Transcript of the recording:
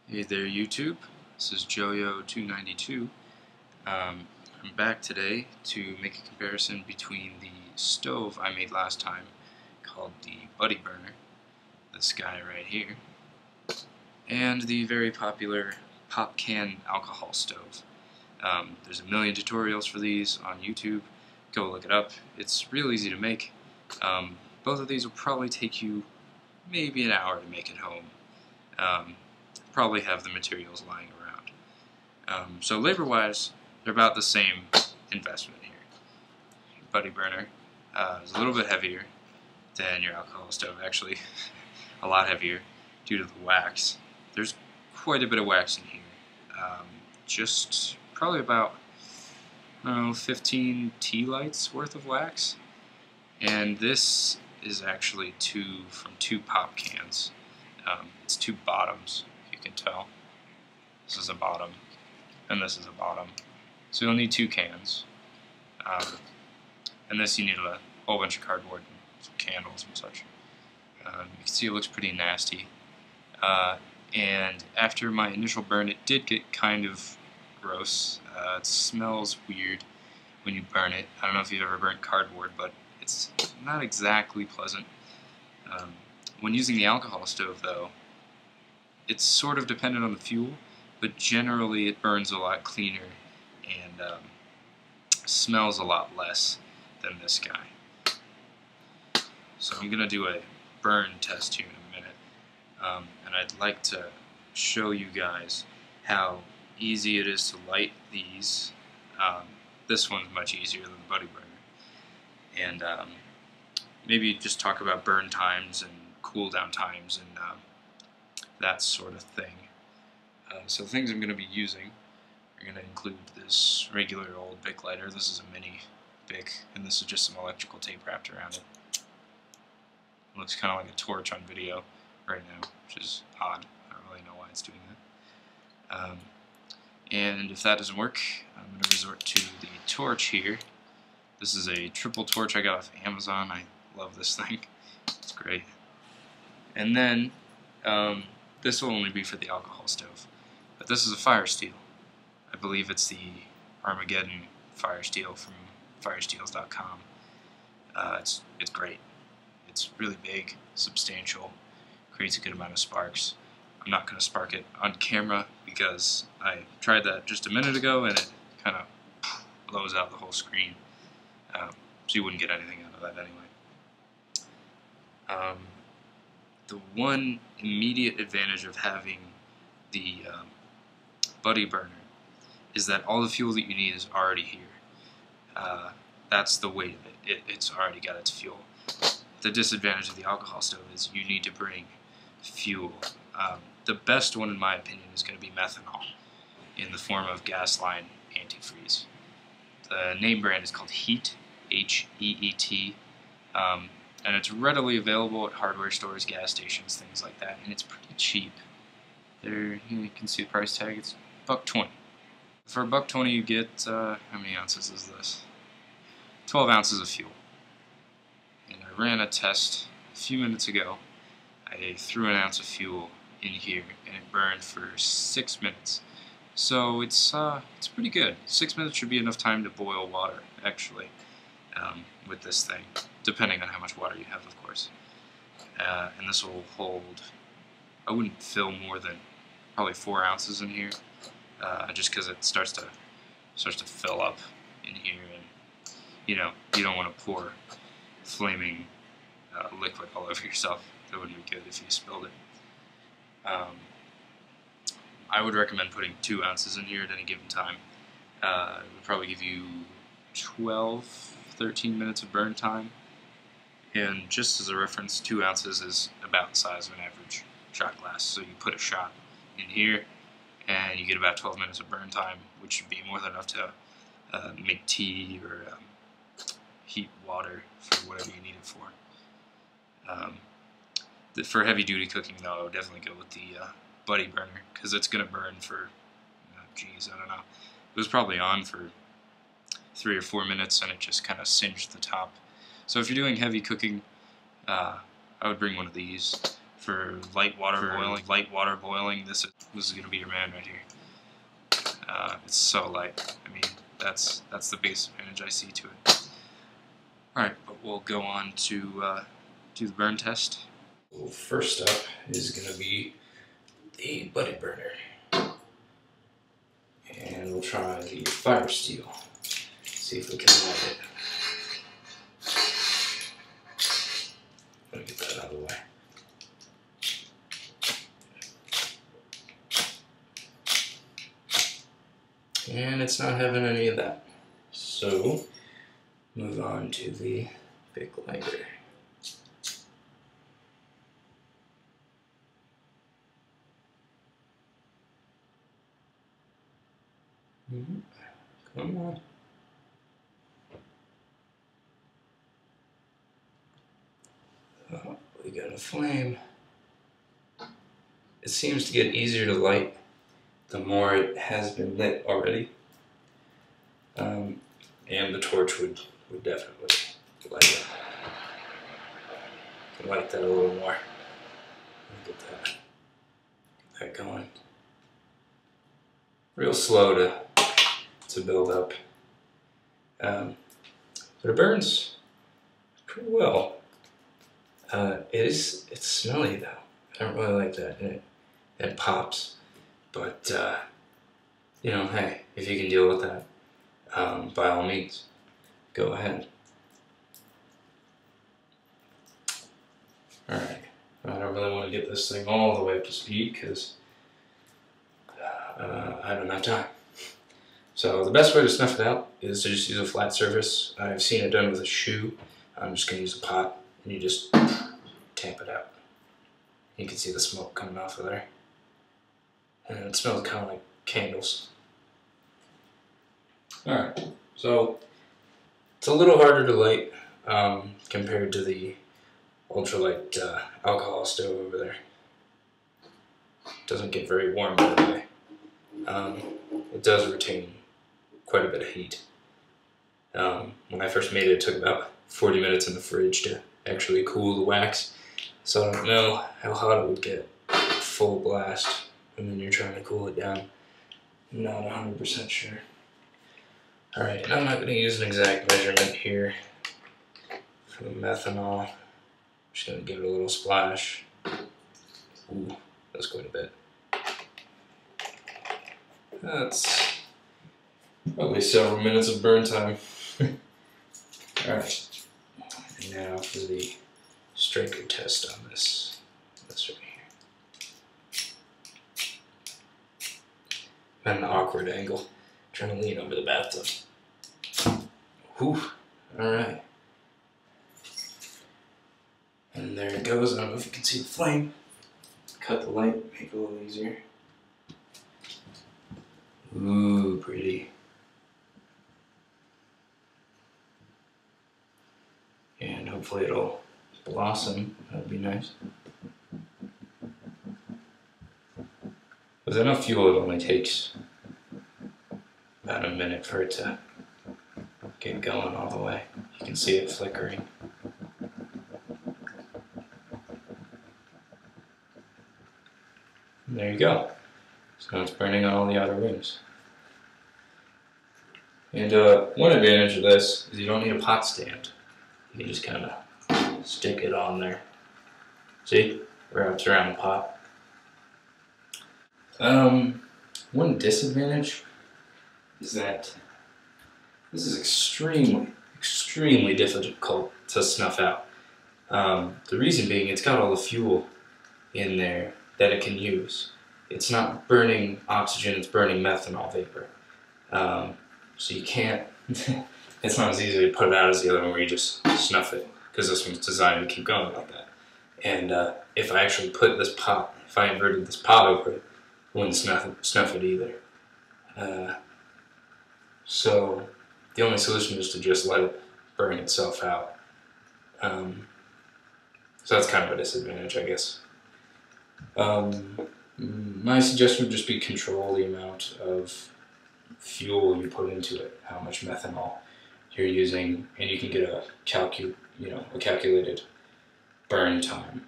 Hey there YouTube, this is Joyo292. I'm back today to make a comparison between the stove I made last time called the Buddy Burner, this guy right here, and the very popular pop can alcohol stove. There's a million tutorials for these on YouTube, go look it up, it's real easy to make. Both of these will probably take you maybe an hour to make at home. Probably have the materials lying around. So labor-wise, they're about the same investment here. Buddy Burner is a little bit heavier than your alcohol stove, actually a lot heavier due to the wax. There's quite a bit of wax in here. Just probably about, I don't know, 15 tea lights worth of wax. And this is actually from two pop cans. It's two bottoms, if you can tell. This is a bottom, and this is a bottom. So you'll need two cans. And this you need a whole bunch of cardboard and some candles and such. You can see it looks pretty nasty. And after my initial burn, it did get kind of gross. It smells weird when you burn it. I don't know if you've ever burnt cardboard, but it's not exactly pleasant. When using the alcohol stove, though, it's sort of dependent on the fuel, but generally it burns a lot cleaner and smells a lot less than this guy. So I'm going to do a burn test here in a minute, and I'd like to show you guys how easy it is to light these. This one's much easier than the Buddy Burner, and maybe just talk about burn times and cool down times and that sort of thing. So the things I'm going to be using are going to include this regular old Bic lighter. This is a mini Bic, and this is just some electrical tape wrapped around it. It looks kind of like a torch on video right now, which is odd. I don't really know why it's doing that. And if that doesn't work, I'm going to resort to the torch here. This is a triple torch I got off Amazon. I love this thing. It's great. And then this will only be for the alcohol stove. But this is a fire steel. I believe it's the Armageddon fire steel from firesteels.com. It's great. It's really big, substantial, creates a good amount of sparks. I'm not going to spark it on camera because I tried that just a minute ago and it kind of blows out the whole screen. So you wouldn't get anything out of that anyway. The one immediate advantage of having the Buddy Burner is that all the fuel that you need is already here. That's the weight of it. It's already got its fuel. The disadvantage of the alcohol stove is you need to bring fuel. The best one, in my opinion, is going to be methanol in the form of Gasline antifreeze. The name brand is called Heat, H-E-E-T. And it's readily available at hardware stores, gas stations, things like that, and it's pretty cheap. There, you can see the price tag. It's $1.20. For $1.20, you get how many ounces is this? 12 ounces of fuel. And I ran a test a few minutes ago. I threw an ounce of fuel in here, and it burned for 6 minutes. So it's pretty good. 6 minutes should be enough time to boil water, actually, with this thing, depending on how much water you have, of course. And this will hold, I wouldn't fill more than probably 4 ounces in here, just because it starts to fill up in here, and you don't want to pour flaming liquid all over yourself. That wouldn't be good if you spilled it. I would recommend putting 2 ounces in here at any given time. It would probably give you 13 minutes of burn time. And just as a reference, 2 ounces is about the size of an average shot glass. So you put a shot in here, and you get about 12 minutes of burn time, which should be more than enough to make tea or heat water for whatever you need it for. For heavy-duty cooking, though, I would definitely go with the Buddy Burner, because it's going to burn for, geez, I don't know. It was probably on for 3 or 4 minutes, and it just kind of singed the top. So if you're doing heavy cooking, I would bring one of these. for light water boiling, this is going to be your man right here. It's so light. I mean, that's the biggest advantage I see to it. Alright, but we'll go on to do the burn test. Well, first up is going to be the buddy burner. And we'll try the fire steel. See if we can light it. Let me get that out of the way. And it's not having any of that. So, move on to the big lighter. Come on. Oh, we got a flame. It seems to get easier to light the more it has been lit already. And the torch would definitely light it. Can light that a little more. Get that going. Real slow to build up. But it burns pretty well. It's smelly though. I don't really like that. It pops. But, you know, hey, if you can deal with that, by all means, go ahead. Alright, I don't really want to get this thing all the way up to speed because I don't have time. So the best way to snuff it out is to just use a flat surface. I've seen it done with a shoe. I'm just going to use a pot and you just tamp it out. You can see the smoke coming off of there. And it smells kind of like candles. Alright, so it's a little harder to light compared to the ultralight alcohol stove over there. It doesn't get very warm by the way. It does retain quite a bit of heat. When I first made it, it took about 40 minutes in the fridge to actually cool the wax. So I don't know how hot it would get full blast. And then you're trying to cool it down. I'm not 100% sure. Alright, and I'm not going to use an exact measurement here for the methanol. I'm just going to give it a little splash. Ooh, that's quite a bit. That's probably several minutes of burn time. Alright, and now for the striker test on this. This right here. At an awkward angle. Trying to lean over the bathtub. Whew. Alright. And there it goes. I don't know if you can see the flame. Cut the light, make it a little easier. Ooh, pretty. And hopefully it'll blossom. That'd be nice. With enough fuel, it only takes about a minute for it to get going all the way. You can see it flickering. And there you go. So it's burning on all the outer rings. And one advantage of this is you don't need a pot stand. You can just kind of stick it on there. See? Wraps around the pot. One disadvantage is that this is extremely difficult to snuff out. The reason being it's got all the fuel in there that it can use. It's not burning oxygen, it's burning methanol vapor. So you can't, it's not as easy to put it out as the other one where you just snuff it, because this one's designed to keep going like that. And if I actually put this pot, if I inverted this pot over it, I wouldn't snuff it either. So the only solution is to just let it burn itself out. So that's kind of a disadvantage, I guess. My suggestion would just be control the amount of fuel you put into it, how much methanol you're using, and you can get a calculated burn time